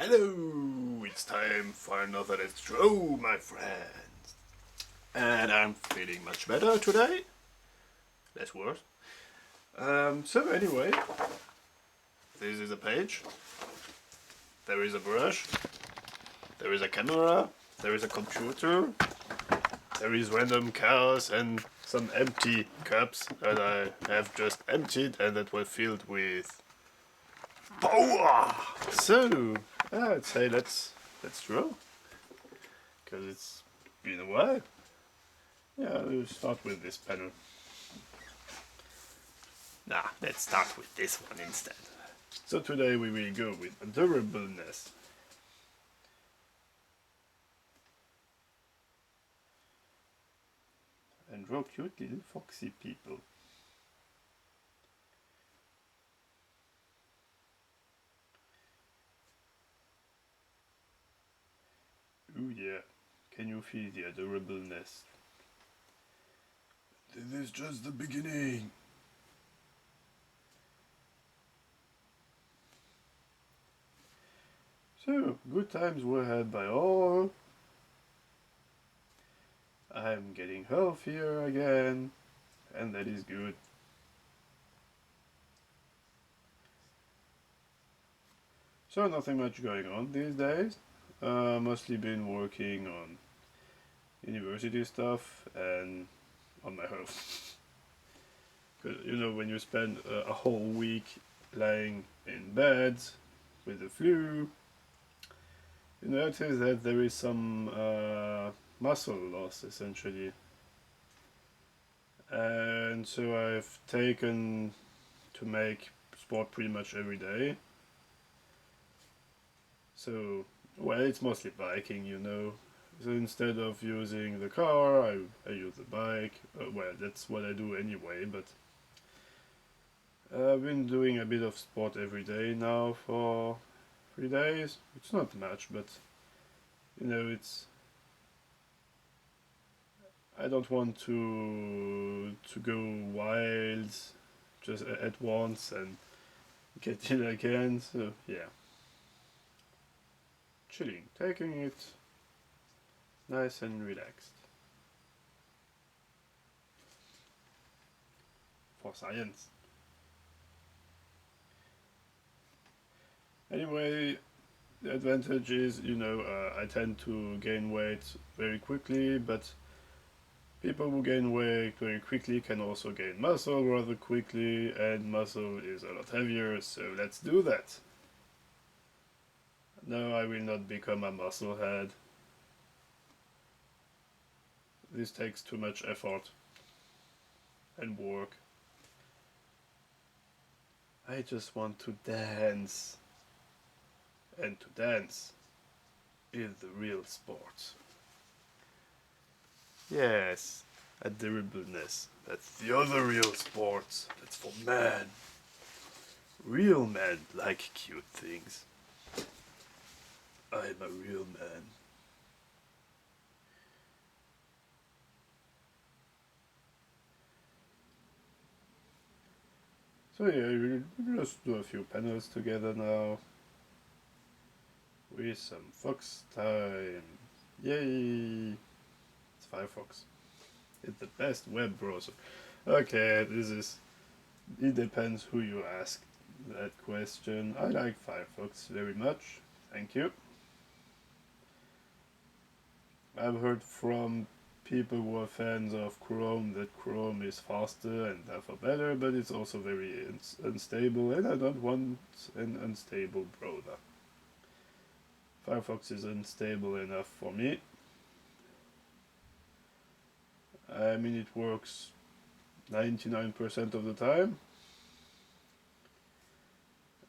Hello, it's time for another Let's Draw, my friends. And I'm feeling much better today. Less worse. So anyway, this is a page. There is a brush. There is a camera. There is a computer. There is random chaos and some empty cups that I have just emptied and that were filled with power. So I'd say let's draw, because it's been a while. Yeah, we'll start with this panel. Nah, let's start with this one instead. So today we will go with adorableness. And draw cute little foxy people. Ooh yeah, can you feel the adorableness? This is just the beginning. So, good times were had by all. I'm getting healthier again, and that is good. So nothing much going on these days. Mostly been working on university stuff and on my health. Because you know, when you spend a whole week lying in bed with the flu, you notice that there is some muscle loss essentially. And so I've taken to make sport pretty much every day. So, well, it's mostly biking, you know. So instead of using the car, I use the bike. Well, that's what I do anyway, but I've been doing a bit of sport every day now for 3 days. It's not much, but you know, I don't want to go wild just at once and get ill again. So yeah, chilling, taking it nice and relaxed. For science. Anyway, the advantage is, you know, I tend to gain weight very quickly, but people who gain weight very quickly can also gain muscle rather quickly, and muscle is a lot heavier, so let's do that. No, I will not become a muscle head. This takes too much effort and work. I just want to dance. And to dance is the real sport. Yes, adorableness. That's the other real sport. That's for men. Real men like cute things. I'm a real man. So yeah, we'll just do a few panels together now. With some fox time. Yay! It's Firefox. It's the best web browser. Okay, it depends who you ask that question. I like Firefox very much. Thank you. I've heard from people who are fans of Chrome that Chrome is faster and therefore better, but it's also very unstable, and I don't want an unstable browser. Firefox is unstable enough for me. I mean, it works 99% of the time,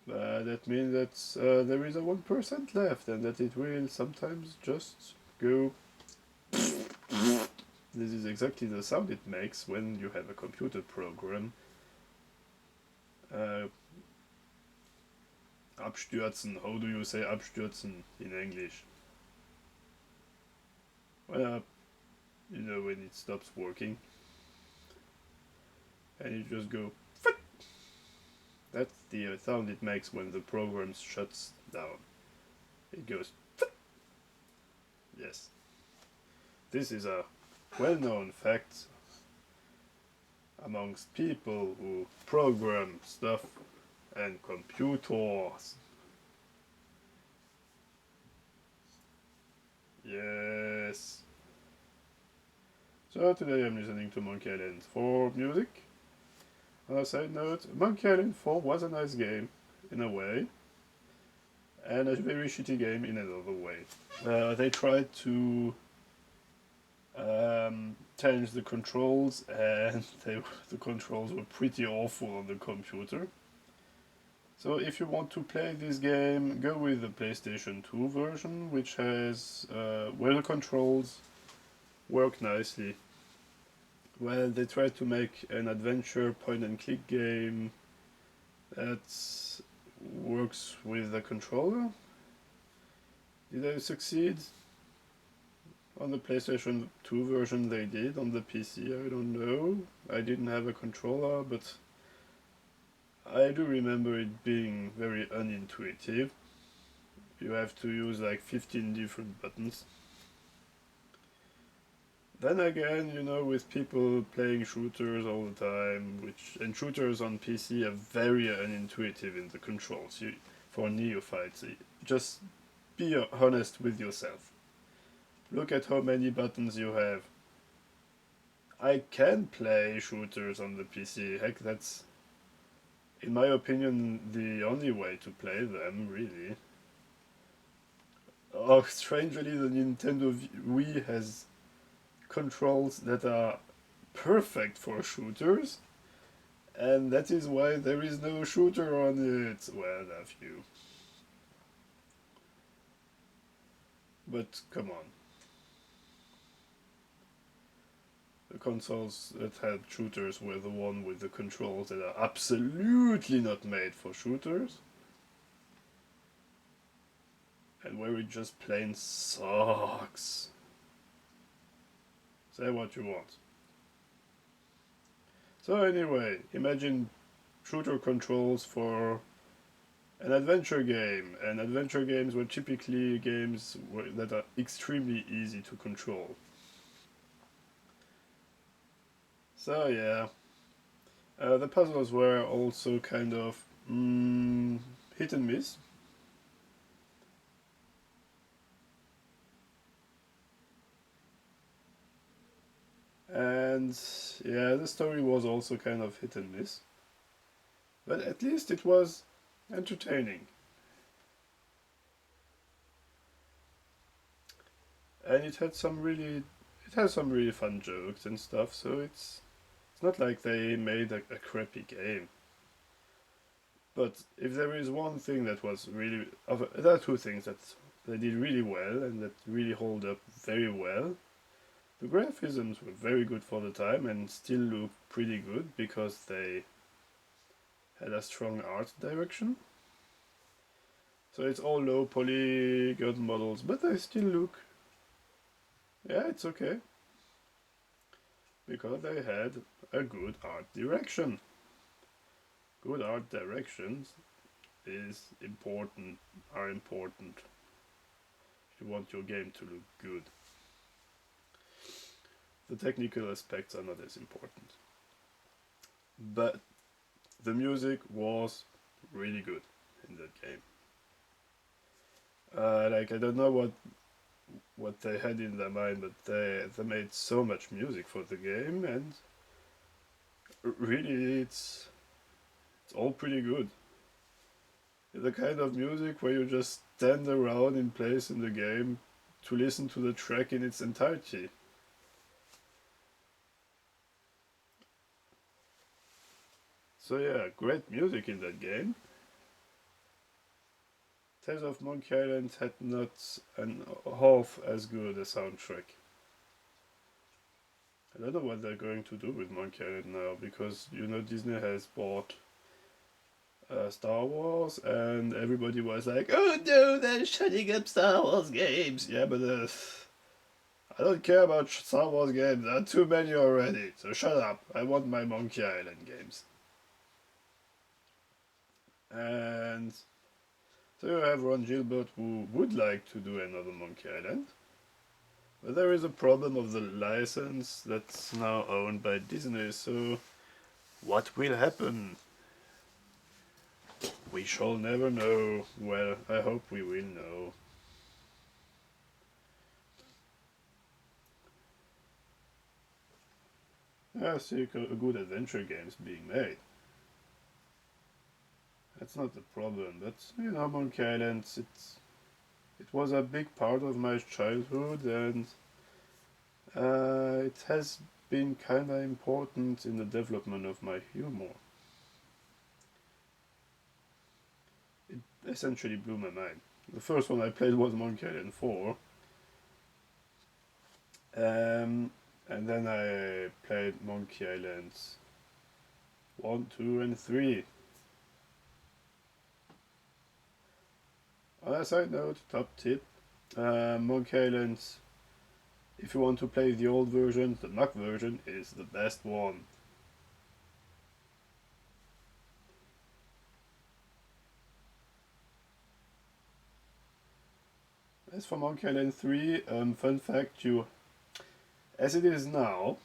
but that means that there is a 1% left, and that it will sometimes just go. This is exactly the sound it makes when you have a computer program abstürzen. How do you say abstürzen in English? Well, you know, when it stops working and you just go. That's the sound it makes when the program shuts down. it goes. Yes. This is a well-known fact amongst people who program stuff and computers. Yes. So today I'm listening to Monkey Island 4 music. On a side note, Monkey Island 4 was a nice game, in a way, and a very shitty game in another way. They tried to change the controls, and the controls were pretty awful on the computer. So if you want to play this game, go with the PlayStation 2 version, which has where the controls work nicely. Well, they tried to make an adventure point-and-click game that works with the controller. Did they succeed? On the PlayStation 2 version they did, on the PC I don't know. I didn't have a controller, but I do remember it being very unintuitive. You have to use like 15 different buttons. Then again, you know, with people playing shooters all the time, and shooters on PC are very unintuitive in the controls. For neophytes, just be honest with yourself. Look at how many buttons you have. I can play shooters on the PC. Heck, that's, in my opinion, the only way to play them, really. Oh, strangely, the Nintendo Wii has controls that are perfect for shooters, and that is why there is no shooter on it. Well, a few. But come on. The consoles that had shooters were the one with the controls that are absolutely not made for shooters, and where it just plain sucks. Say what you want. So anyway, imagine shooter controls for an adventure game, and adventure games were typically games that are extremely easy to control. So yeah, the puzzles were also kind of hit and miss. And yeah, the story was also kind of hit and miss. But at least it was entertaining. And it had some really fun jokes and stuff, so it's not like they made a crappy game. But if there is one thing that was really, there are two things that they did really well and that really hold up very well. The graphisms were very good for the time and still look pretty good because they had a strong art direction. So it's all low polygon models, but they still look, yeah, it's okay. Because they had a good art direction. Good art directions are important if you want your game to look good. The technical aspects are not as important. But the music was really good in that game. I don't know what they had in their mind, but they made so much music for the game, and really it's all pretty good. The kind of music where you just stand around in place in the game to listen to the track in its entirety. So yeah, great music in that game. Tales of Monkey Island had not an half as good a soundtrack. I don't know what they're going to do with Monkey Island now, because you know Disney has bought Star Wars, and everybody was like, "Oh no, they're shutting up Star Wars games." Yeah, but I don't care about Star Wars games. There are too many already. So shut up. I want my Monkey Island games. And So you have Ron Gilbert who would like to do another Monkey Island. But there is a problem of the license that's now owned by Disney, so what will happen? We shall never know. Well, I hope we will know. I see a good adventure games being made. That's not the problem, but you know, Monkey Island, it was a big part of my childhood, and it has been kind of important in the development of my humor. It essentially blew my mind. The first one I played was Monkey Island 4, and then I played Monkey Islands 1, 2, and 3. On a side note, top tip, Monkey Islands, if you want to play the old version, the Mac version is the best one. As for Monkey Island 3, fun fact, as it is now,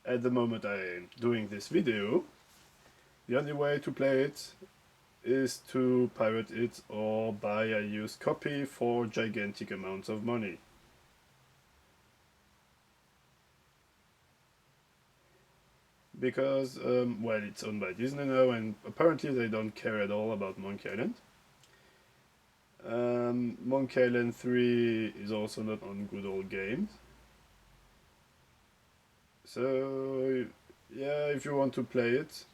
at the moment I am doing this video, the only way to play it is to pirate it or buy a used copy for gigantic amounts of money. Because, well, it's owned by Disney now, and apparently they don't care at all about Monkey Island. Monkey Island 3 is also not on Good Old Games. So, yeah, if you want to play it,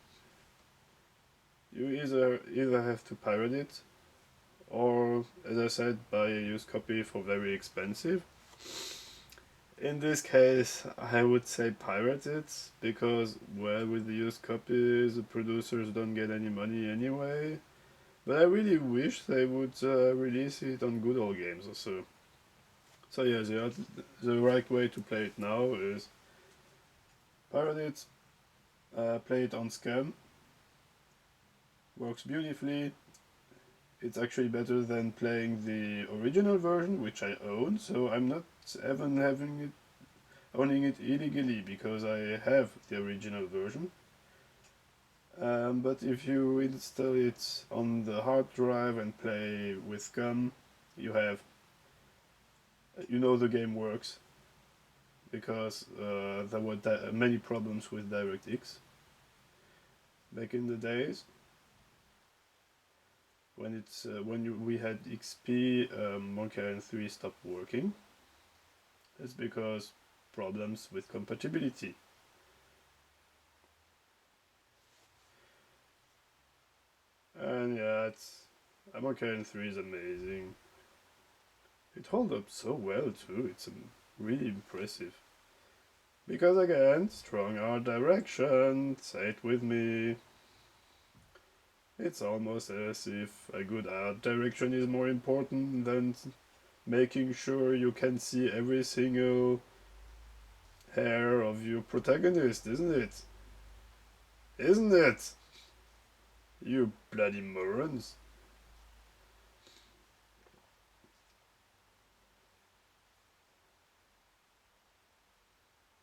you either have to pirate it, or, as I said, buy a used copy for very expensive. In this case, I would say pirate it, because, well, with the used copies, the producers don't get any money anyway. But I really wish they would release it on Good Old Games or so. So yeah, the right way to play it now is pirate it, play it on Scam. Works beautifully. It's actually better than playing the original version, which I own, so I'm not even owning it illegally, because I have the original version. But if you install it on the hard drive and play with Scum, you know the game works, because there were many problems with DirectX back in the days when we had XP. Monkey Island 3 stopped working. It's because problems with compatibility. And yeah, Monkey Island 3 is amazing. It holds up so well too. It's really impressive. Because again, strong art direction, say it with me. It's almost as if a good art direction is more important than making sure you can see every single hair of your protagonist, isn't it? Isn't it? You bloody morons.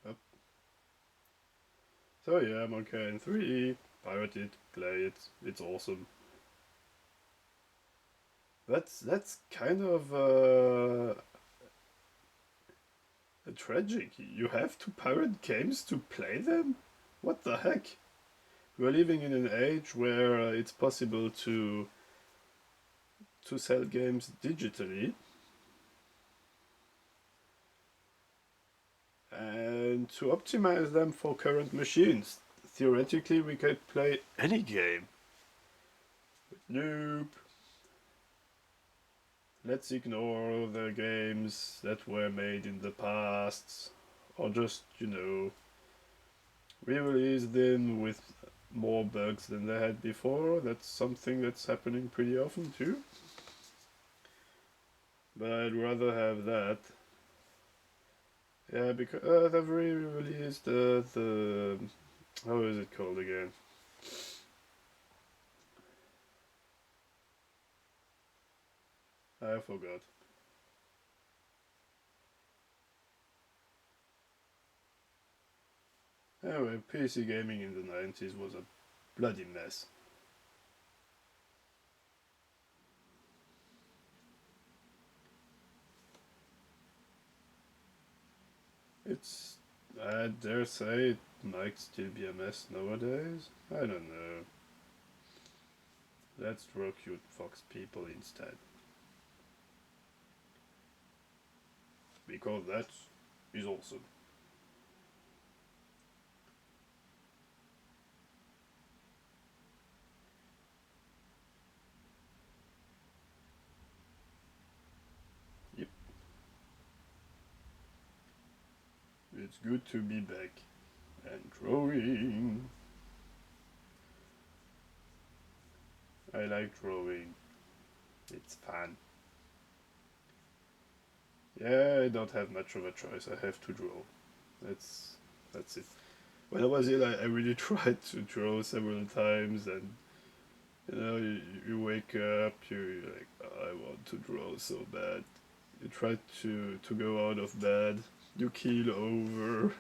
Yep. So yeah, Monkey Island 3, pirate it, play it, it's awesome. That's kind of tragic. You have to pirate games to play them? What the heck? We're living in an age where it's possible to sell games digitally, and to optimize them for current machines. Theoretically, we could play any game. But nope. Let's ignore the games that were made in the past, or just, re-release them with more bugs than they had before. That's something that's happening pretty often too. But I'd rather have that. Yeah, because they've re-released the... How is it called again? I forgot. Anyway, PC gaming in the 90s was a bloody mess. It's, I dare say, it might still be a mess nowadays. I don't know. Let's draw cute fox people instead. Because that is awesome. Yep. It's good to be back and drawing. I like drawing. It's fun. Yeah, I don't have much of a choice. I have to draw. That's it. When I was ill, I really tried to draw several times, and you wake up, you're like, oh, I want to draw so bad. You try to go out of bed, you keel over.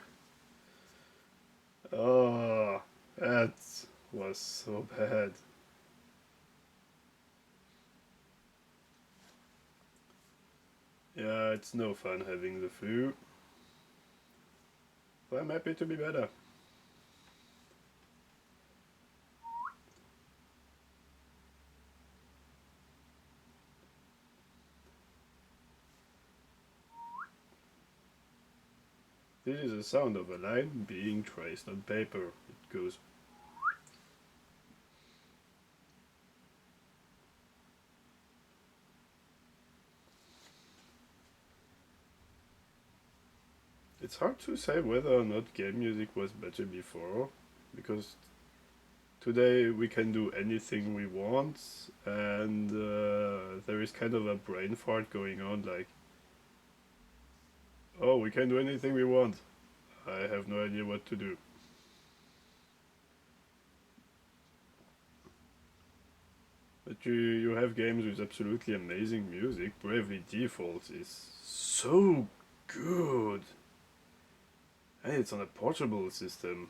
Oh, that was so bad. Yeah, it's no fun having the flu. But I'm happy to be better. This is the sound of a line being traced on paper. It goes. It's hard to say whether or not game music was better before, because today we can do anything we want, and there is kind of a brain fart going on, like, oh, we can do anything we want. I have no idea what to do. But you have games with absolutely amazing music. Bravely Default is so good. And it's on a portable system.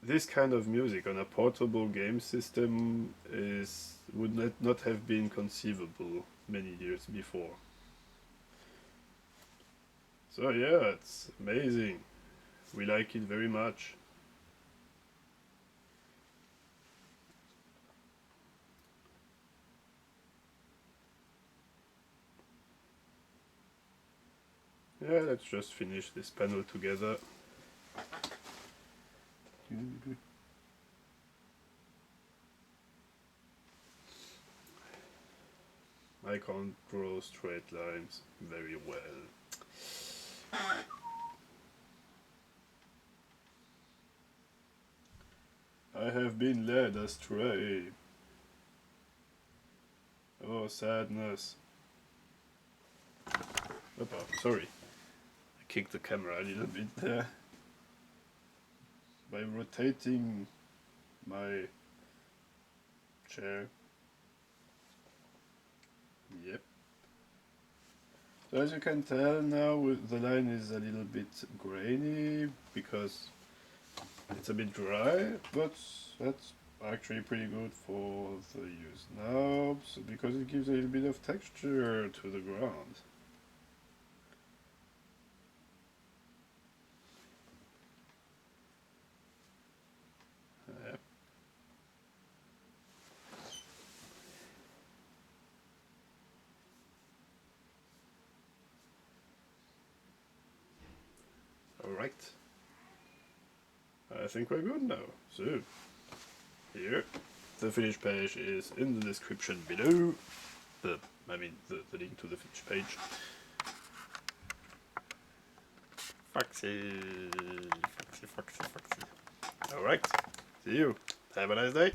This kind of music on a portable game system would not have been conceivable many years before. So yeah, it's amazing. We like it very much. Yeah, let's just finish this panel together. I can't draw straight lines very well. I have been led astray. Oh, sadness. Opa, sorry. I kicked the camera a little bit there. By rotating my chair. Yep. So as you can tell now, the line is a little bit grainy because it's a bit dry, but that's actually pretty good for the use now, because it gives a little bit of texture to the ground. Yep. Alright. I think we're good now. So, here, the finished page is in the description below. The link to the finished page. Foxy, foxy, foxy, foxy. Alright, see you. Have a nice day.